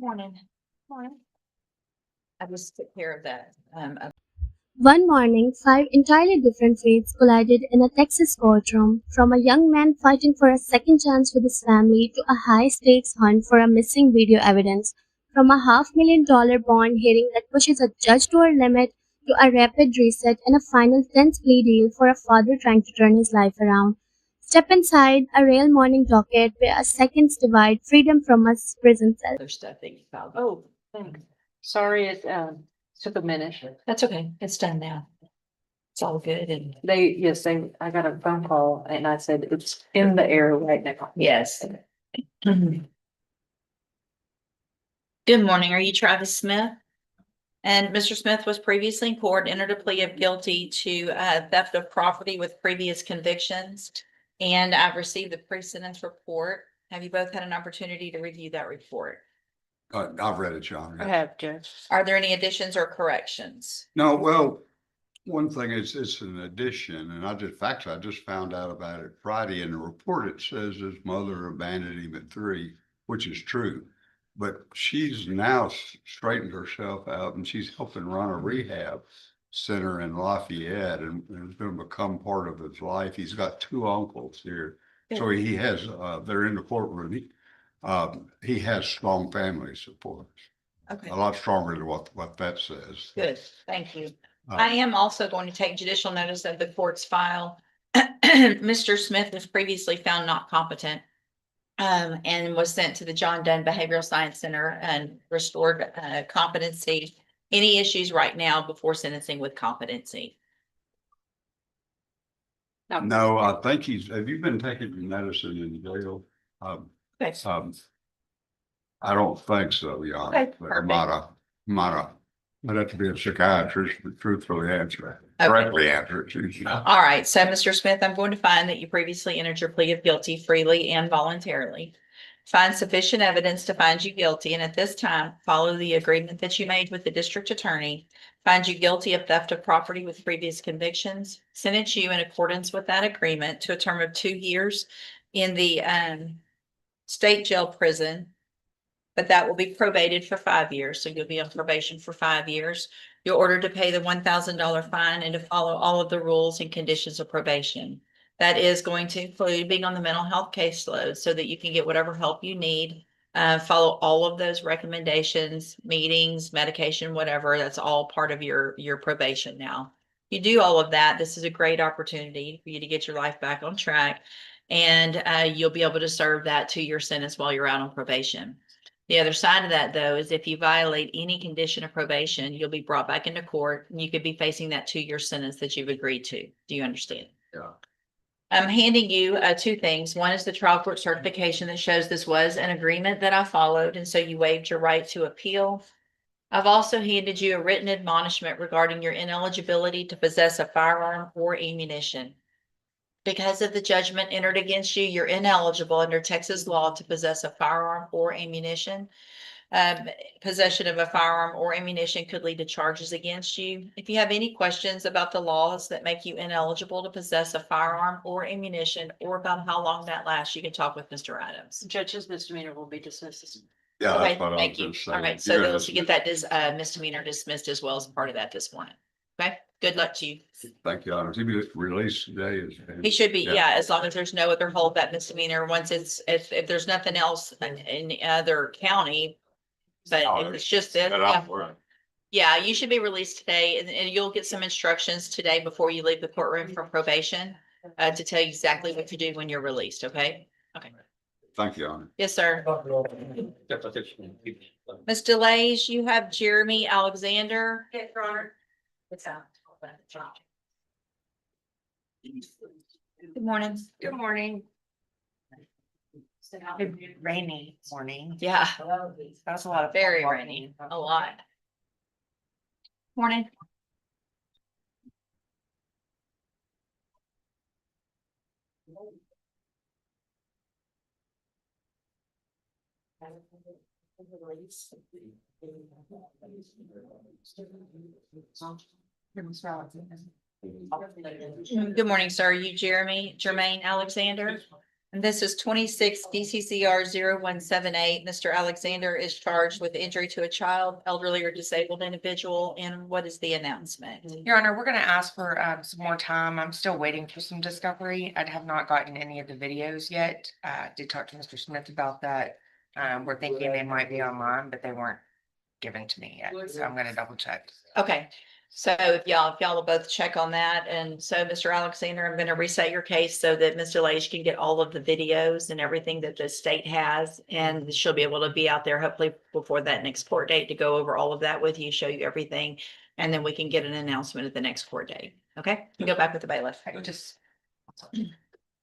Morning. Morning. I just took care of that. One morning, five entirely different fates collided in a Texas courtroom, from a young man fighting for a second chance with his family to a high stakes hunt for a missing video evidence, from a $500,000 bond hearing that pushes a judge to her limit to a rapid reset and a final tense plea deal for a father trying to turn his life around. Step inside a real morning docket where a seconds divide freedom from a prison cell. Other stuff that you filed. Oh, thanks. Sorry, it took a minute. That's okay. It's done now. It's all good and I got a phone call and I said it's in the air right now. yes. Good morning. Are you Travis Smith? And Mr. Smith was previously in court, entered a plea of guilty to theft of property with previous convictions. And I've received the pre-sentence report. Have you both had an opportunity to review that report? I've read it, John. I have, Judge. Are there any additions or corrections? No, well, one thing is it's an addition, and I just found out about it Friday. In the report, it says his mother abandoned him at 3, which is true. But she's now straightened herself out, and she's helping run a rehab center in Lafayette, and it's going to become part of his life. He's got 2 uncles here, so he has. They're in the courtroom. He has strong family support. Okay, A lot stronger than what that says. good. Thank you. Uh, I am also going to take judicial notice of the court's file. Mr. Smith was previously found not competent and was sent to the John Dunn Behavioral Science Center and restored competency. Any issues right now before sentencing with competency? No, I think have you been taking medicine in jail? Okay. I don't think so, yeah. Okay, But perfect. I'd have to be a psychiatrist to truthfully answer it, Okay. correctly answer it. All right, so Mr. Smith, I'm going to find that you previously entered your plea of guilty freely and voluntarily. Find sufficient evidence to find you guilty, and at this time, follow the agreement that you made with the district attorney. Find you guilty of theft of property with previous convictions. Sentence you in accordance with that agreement to a term of 2 years in the state jail prison. But that will be probated for 5 years, so you'll be on probation for 5 years. You're ordered to pay the $1,000 fine and to follow all of the rules and conditions of probation. That is going to include being on the mental health caseload so that you can get whatever help you need. Follow all of those recommendations, meetings, medication, whatever. That's all part of your probation now. You do all of that. This is a great opportunity for you to get your life back on track, and you'll be able to serve that 2-year sentence while you're out on probation. The other side of that, though, is if you violate any condition of probation, you'll be brought back into court and you could be facing that 2-year sentence that you've agreed to. Do you understand? Yeah. I'm handing you 2 things. One is the trial court certification that shows this was an agreement that I followed, and so you waived your right to appeal. I've also handed you a written admonishment regarding your ineligibility to possess a firearm or ammunition. Because of the judgment entered against you, you're ineligible under Texas law to possess a firearm or ammunition. Possession of a firearm or ammunition could lead to charges against you. If you have any questions about the laws that make you ineligible to possess a firearm or ammunition, or about how long that lasts, you can talk with Mr. Adams. Judge's misdemeanor will be dismissed. Yeah, Okay, that's what I was thank you. gonna say. All right, so Yeah, they'll that's- get that misdemeanor dismissed as well as part of that this morning. Okay, good luck to you. Thank you, Honor. He'll be released today. He should be, Yeah. yeah, as long as there's no other hold that misdemeanor, once if there's nothing else in the other county. But if it's just this, yeah, you should be released today, and you'll get some instructions today before you leave the courtroom from probation to tell you exactly what to do when you're released, okay? Okay, Thank you, Honor. yes, sir. Ms. Delays, you have Jeremy Alexander. Yes, Your Honor. Good morning. Good morning. Rainy morning. Yeah, That was a lot of. very rainy, a lot. Morning. Good morning, sir. You Jermaine Alexander? And this is 26 DCCR 0178. Mr. Alexander is charged with injury to a child, elderly, or disabled individual. And what is the announcement? Your Honor, we're gonna ask for some more time. I'm still waiting for some discovery. I have not gotten any of the videos yet. Did talk to Mr. Smith about that. We're thinking they might be online, but they weren't given to me yet, so I'm gonna double check. Okay, so if y'all will both check on that. And so, Mr. Alexander, I'm gonna reset your case so that Mr. Leish can get all of the videos and everything that the state has. And she'll be able to be out there hopefully before that next court date to go over all of that with you, show you everything. And then we can get an announcement at the next court date. Okay, you go back with the bailiff. Just.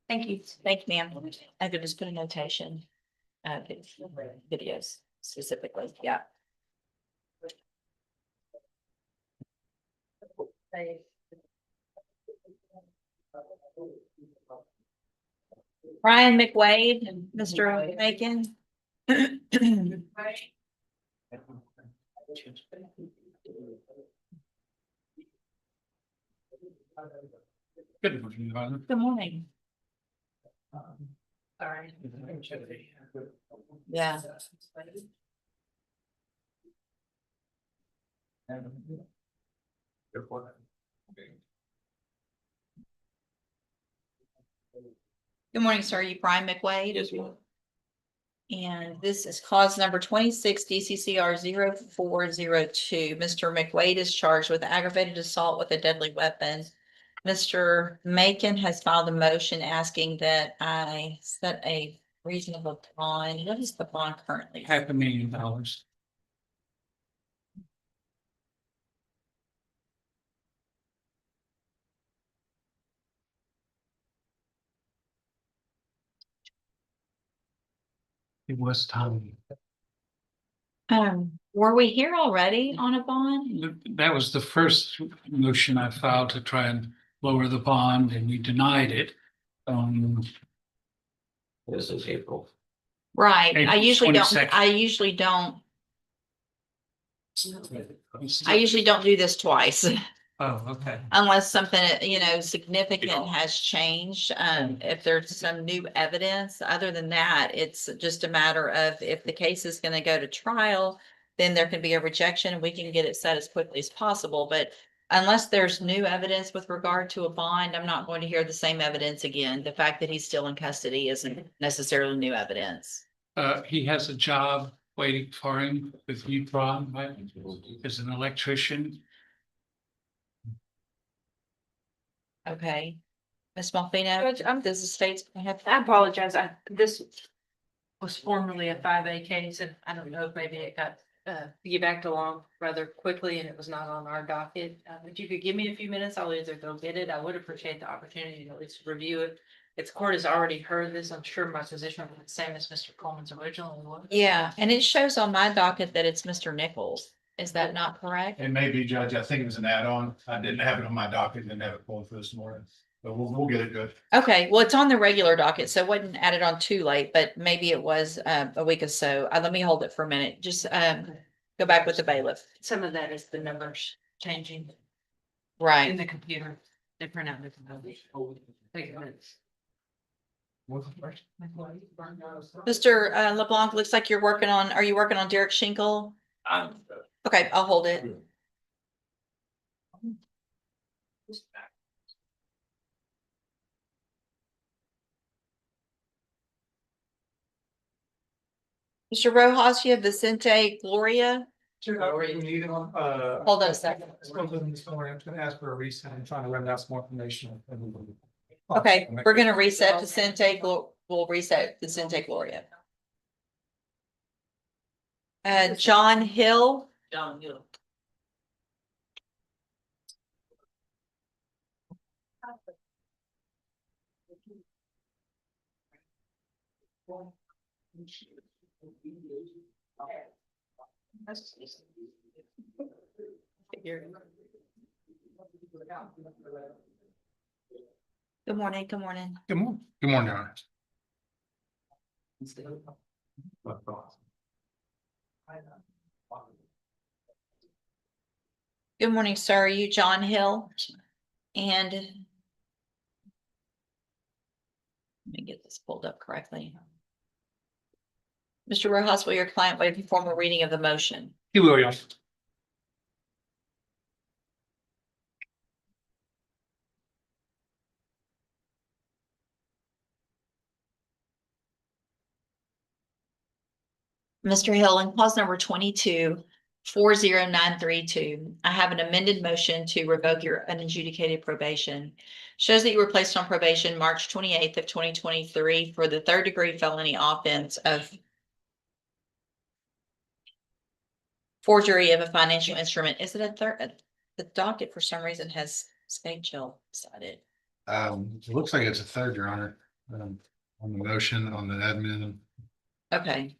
Thank you. Thank you, ma'am. I could just put a notation. Videos specifically, yeah. Brian McWade, Mr. Macon. Good morning, Your Honor. Good morning. Sorry. Yeah. Good morning, sir. You Brian McWade? Yes, ma'am. And this is cause number 26 DCCR 0402. Mr. McWade is charged with aggravated assault with a deadly weapon. Mr. Macon has filed a motion asking that I set a reasonable bond. What is the bond currently? $500,000. It was time. Were we here already on a bond? That was the first motion I filed to try and lower the bond, and we denied it. This is April. Right. I April usually 22nd. I usually don't do this twice. Oh, okay. Unless something, significant has changed, if there's some new evidence. Other than that, it's just a matter of if the case is gonna go to trial, then there can be a rejection and we can get it set as quickly as possible. But unless there's new evidence with regard to a bond, I'm not going to hear the same evidence again. The fact that he's still in custody isn't necessarily new evidence. He has a job waiting for him with Utron, right, as an electrician. Okay. Ms. Malfino, does the state have? I apologize. This was formerly a 5A case, and I don't know if maybe it got piggybacked along rather quickly and it was not on our docket. If you could give me a few minutes, I'll either go get it. I would appreciate the opportunity to at least review it. Its court has already heard this. I'm sure my position will be the same as Mr. Coleman's originally was. Yeah, and it shows on my docket that it's Mr. Nichols. Is that not correct? It may be, Judge. I think it was an add-on. I didn't have it on my docket, didn't have it pulled for this morning, but we'll get it good. Okay, well, it's on the regular docket, so it wasn't added on too late, but maybe it was a week or so. Let me hold it for a minute. Just go back with the bailiff. Some of that is the numbers changing in Right. the computer. They print out different numbers. Take a minute. Mr. LeBlanc, looks like are you working on Derek Shinkle? Okay, I'll hold it. Mr. Rojas, you have Vicente Gloria. Hold on a second. I'm gonna ask for a reset. I'm trying to run out some more information. Okay, we're gonna reset Vicente. We'll reset Vicente Gloria. John Hill. John Hill. Good morning, good morning. Good morning. Good morning, Your Honor. Good morning, sir. Are you John Hill? And let me get this. pulled up correctly. Mr. Rojas, will your client waive a formal reading of the motion? He will, yes. Mr. Hill, in clause number 22-40932, I have an amended motion to revoke your unadjudicated probation. Shows that you were placed on probation March 28th of 2023 for the third-degree felony offense of forgery of a financial instrument. Is it a third? The docket for some reason has state jail beside it. It looks like it's a third, Your Honor, on the motion, on the admin. Okay.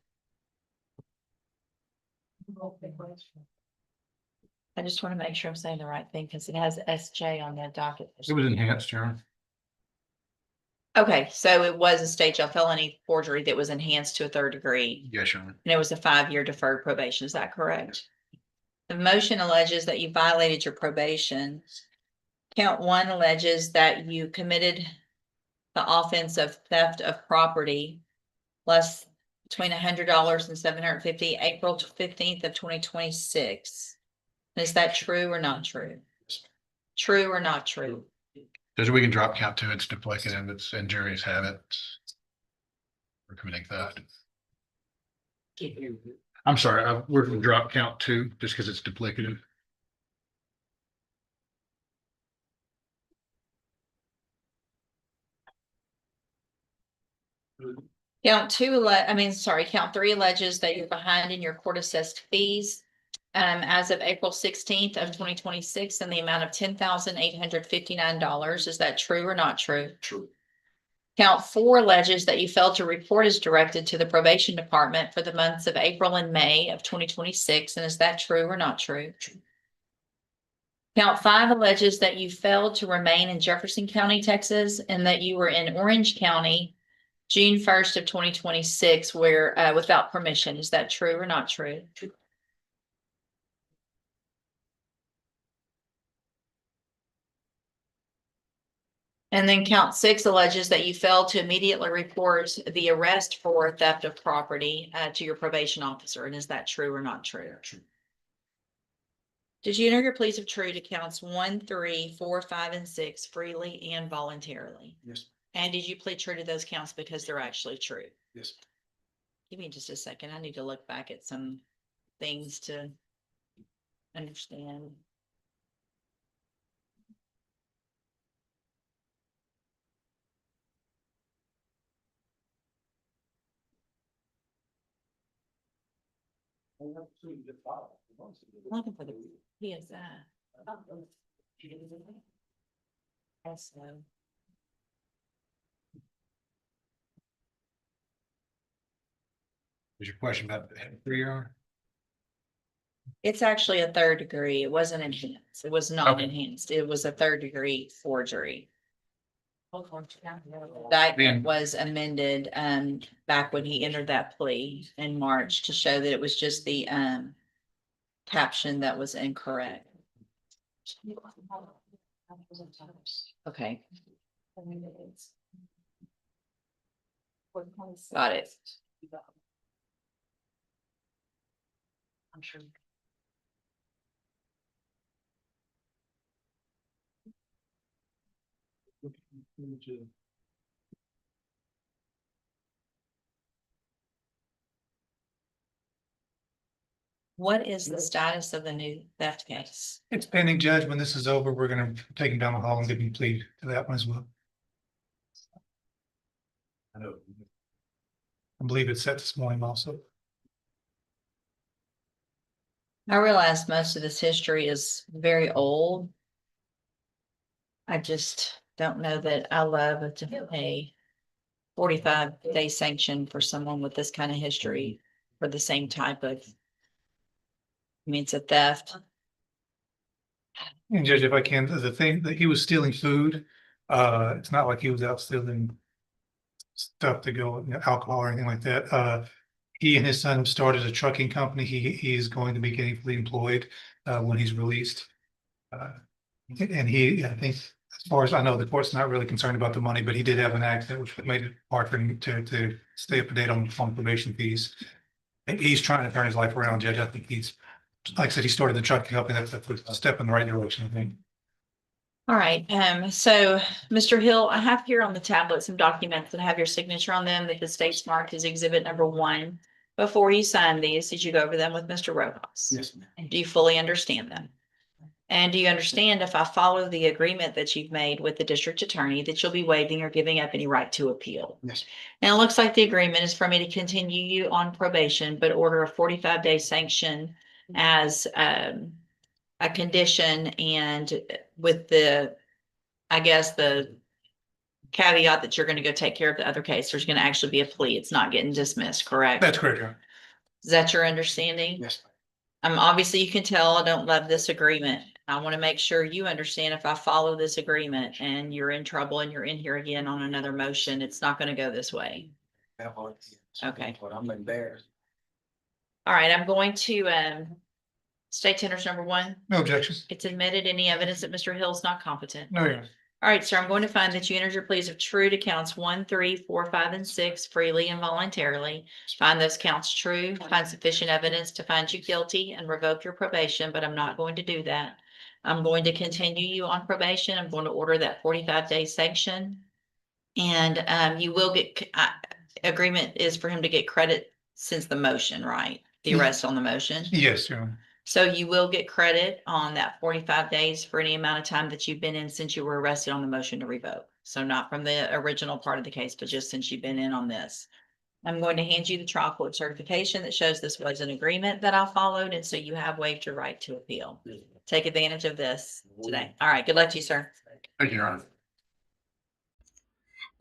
I just want to make sure I'm saying the right thing because it has SJ on the docket. It was enhanced, Your Honor. Okay, so it was a state jail felony forgery that was enhanced to a third degree, Yes, Your Honor. and it was a 5-year deferred probation. Is that correct? The motion alleges that you violated your probation. Count 1 alleges that you committed the offense of theft of property less between $100 and $750, April 15th of 2026. Is that true or not true? True or not true? Judge, we can drop count 2. It's duplicative. It's injurious habit. We're committing theft. I'm sorry, we're going to drop count 2 just because it's duplicative. Count 3 alleges that you're behind in your court assessed fees. As of April 16th of 2026 in the amount of $10,859. Is that true or not true? True. Count 4 alleges that you failed to report as directed to the probation department for the months of April and May of 2026. And is that true or not true? True. Count 5 alleges that you failed to remain in Jefferson County, Texas, and that you were in Orange County, June 1st of 2026, where without permission. Is that true or not true? True. And then count 6 alleges that you failed to immediately report the arrest for theft of property to your probation officer. And is that true or not true? True. Did you enter your pleas of true to counts 1, 3, 4, 5, and 6 freely and voluntarily? Yes. And did you plead true to those counts because they're actually true? Yes. Give me just a second. I need to look back at some things to understand. Looking for the PSI. Also. Was your question about 3, Your Honor? It's actually a third degree. It wasn't enhanced. It was not Okay. enhanced. It was a third degree forgery. Then- That was amended back when he entered that plea in March to show that it was just the caption that was incorrect. Okay. Got it. I'm sure. What is the status of the new theft case? It's pending, Judge. When this is over, we're gonna take him down the hall and give him plea to that one as well. I know. I believe it's set this morning also. I realize most of this history is very old. I just don't know that I love a 45-day sanction for someone with this kind of history for the same type of. I mean, it's a theft. And Judge, if I can, the thing that he was stealing food, it's not like he was out stealing stuff to go, alcohol or anything like that. He and his son started a trucking company. He is going to be getting fully employed when he's released. And I think As far as I know, the court's not really concerned about the money, but he did have an accident which made it hard for him to stay up to date on probation fees. And he's trying to turn his life around, Judge. I think he's, like I said, he started the trucking company. That's a step in the right direction, I think. All right, so Mr. Hill, I have here on the tablet some documents that have your signature on them that the state's marked as exhibit number 1. Before you sign these, did you go over them with Mr. Rojas? Yes, ma'am. Do you fully understand them? And do you understand if I follow the agreement that you've made with the district attorney that you'll be waiving or giving up any right to appeal? Yes. And it looks like the agreement is for me to continue you on probation, but order a 45-day sanction as a condition, and with the, I guess, the caveat that you're going to go take care of the other case. There's going to actually be a plea. It's not getting dismissed, correct? That's correct, Your Honor. Is that your understanding? Yes. Obviously you can tell I don't love this agreement. I want to make sure you understand if I follow this agreement and you're in trouble and you're in here again on another motion, it's not going to go this way. Okay. I'm embarrassed. All right, I'm going to, state tenders number 1. No objections. It's admitted any evidence that Mr. Hill's not competent. No, Your Honor. All right, sir, I'm going to find that you entered your pleas of true to counts 1, 3, 4, 5, and 6 freely and voluntarily. Find those counts true, find sufficient evidence to find you guilty and revoke your probation, but I'm not going to do that. I'm going to continue you on probation. I'm going to order that 45-day sanction. And you will get, agreement is for him to get credit since the motion, right? The arrest on the motion. Yes, Your Honor. So you will get credit on that 45 days for any amount of time that you've been in since you were arrested on the motion to revoke. So not from the original part of the case, but just since you've been in on this. I'm going to hand you the trial court certification that shows this was an agreement that I followed, and so you have waived your right to appeal. Take advantage of this today. All right, good luck to you, sir. Thank you, Your Honor.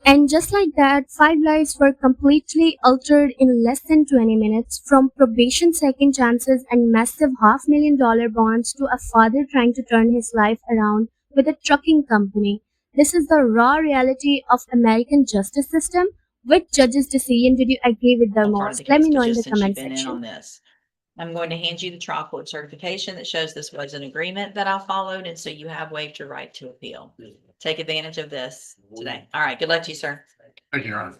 And just like that, 5 lives were completely altered in less than 20 minutes, from probation second chances and massive $500,000 bonds to a father trying to turn his life around with a trucking company. This is the raw reality of American justice system. Which judge's decision did you agree with the Part of most? the Let case, me know but in the just since you've comment been in section. on this. I'm going to hand you the trial court certification that shows this was an agreement that I followed, and so you have waived your right to appeal. Take advantage of this today. All right, good luck to you, sir. Thank you, Your Honor.